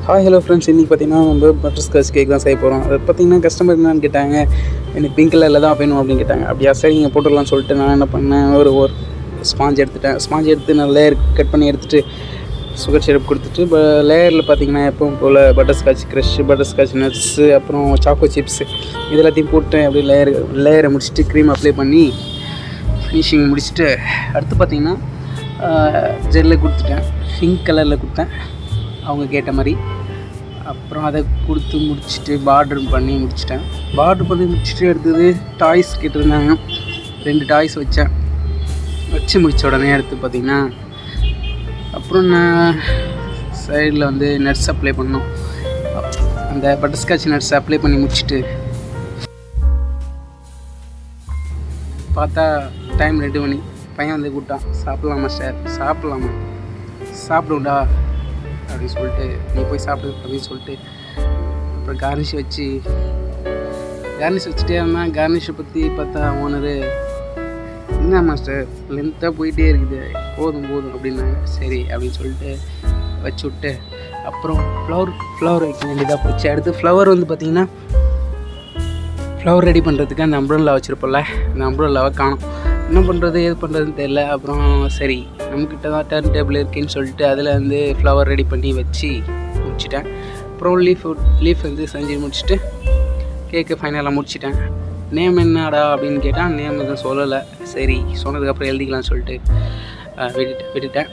Hi hello friends, இன்றைக்கி பார்த்தீங்கன்னா நம்ம பட்டர் ஸ்காட்ச் கேக் தான் செய்ய போகிறோம். அது பார்த்தீங்கன்னா கஸ்டமர் என்னன்னு கேட்டாங்க, எனக்கு பிங்க் கலரில் தான் வேணும் அப்படின்னு கேட்டாங்க. அப்படியா சரிங்க போட்டுடலாம்னு சொல்லிட்டு நான் என்ன பண்ணேன், ஒரு ஸ்பாஞ்ச் எடுத்துட்டேன். ஸ்பாஞ்ச் எடுத்து நான் லேயர் கட் பண்ணி எடுத்துகிட்டு சுகர் சிரப் கொடுத்துட்டு லேயரில் பார்த்தீங்கன்னா எப்பவும் போல் butterscotch crush, butterscotch nuts, அப்புறம் சாக்கோ சிப்ஸு இது எல்லாத்தையும் போட்டு அப்படியே லேயரை முடிச்சுட்டு க்ரீம் அப்ளை பண்ணி ஃபினிஷிங் முடிச்சுட்டு அடுத்து பார்த்தீங்கன்னா ஜெல்லில் கொடுத்துட்டேன். பிங்க் கலரில் கொடுத்தேன் அவங்க கேட்ட மாதிரி. அப்புறம் அதை கொடுத்து முடிச்சுட்டு பார்டர் பண்ணி முடிச்சிட்டேன். பார்டர் பண்ணி முடிச்சுட்டு எடுத்தது டாய்ஸ் கேட்டிருந்தாங்க. 2 டாய்ஸ் வச்சு முடித்த உடனே எடுத்து பார்த்திங்கன்னா அப்புறம் நான் சைடில் வந்து நட்ஸ் அப்ளை பண்ணோம். அந்த பட்டர்ஸ்காட்ச் நட்ஸ் அப்ளை பண்ணி முடிச்சுட்டு பார்த்தா டைம் 2 மணி. பையன் வந்து கூப்பிட்டான், சாப்பிட்லாமா சார், சாப்பிட்லாமா, சாப்பிடுண்டா அப்படின்னு சொல்லிட்டு, நீ போய் சாப்பிடு அப்படின்னு சொல்லிட்டு அப்புறம் கார்னிஷ் வச்சுட்டே இருந்தான். கார்னிஷை பற்றி பார்த்தா ஓனரு, என்ன மாஸ்டர் லென்த்தாக போயிட்டே இருக்குது, போதும் அப்படின்னாங்க. சரி அப்படின்னு சொல்லிட்டு வச்சு விட்டு அப்புறம் ஃப்ளவர் வைக்க வேண்டியதாக போச்சு. அடுத்து ஃப்ளவர் வந்து பார்த்திங்கன்னா ஃப்ளவர் ரெடி பண்ணுறதுக்கு அந்த அம்ப்ரெல்லா வச்சுருப்போம்ல, அந்த அம்ப்ரெல்லாவை காணும். என்ன பண்ணுறது ஏது பண்ணுறதுன்னு தெரியல. அப்புறம் சரி நம்மக்கிட்ட தான் டர்ன் டேபிள் இருக்குன்னு சொல்லிட்டு அதில் வந்து ஃப்ளவர் ரெடி பண்ணி வச்சு முடிச்சிட்டேன். அப்புறம் லீஃப் வந்து செஞ்சு முடிச்சுட்டு கேக்கு ஃபைனலாக முடிச்சிட்டேன். நேம் என்னடா அப்படின்னு கேட்டால் நேம் எதுவும் சொல்லலை. சரி சொன்னதுக்கப்புறம் எழுதிக்கலாம்னு சொல்லிட்டு விட்டுட்டேன்.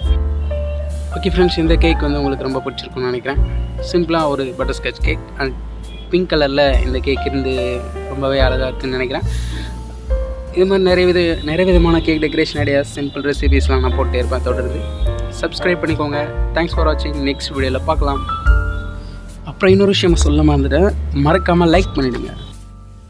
ஓகே ஃப்ரெண்ட்ஸ், இந்த கேக் வந்து உங்களுக்கு ரொம்ப பிடிச்சிருக்குன்னு நினைக்கிறேன். சிம்பிளாக ஒரு butterscotch cake and pink கலரில் இந்த கேக் இருந்து ரொம்பவே அழகாக இருக்குதுன்னு நினைக்கிறேன். இது மாதிரி நிறைய விதமான கேக் டெக்கரேஷன் ஐடியாஸ், சிம்பிள் ரெசிபீஸ்லாம் நான் போட்டே இருப்பேன். தொடர்ந்து சப்ஸ்கிரைப் பண்ணிக்கோங்க. தேங்க்ஸ் ஃபார் வாட்சிங். நெக்ஸ்ட் வீடியோவில் பார்க்கலாம். அப்புறம் இன்னொரு விஷயம் சொல்ல மறந்துட்டேன், மறக்காமல் லைக் பண்ணிவிடுங்க.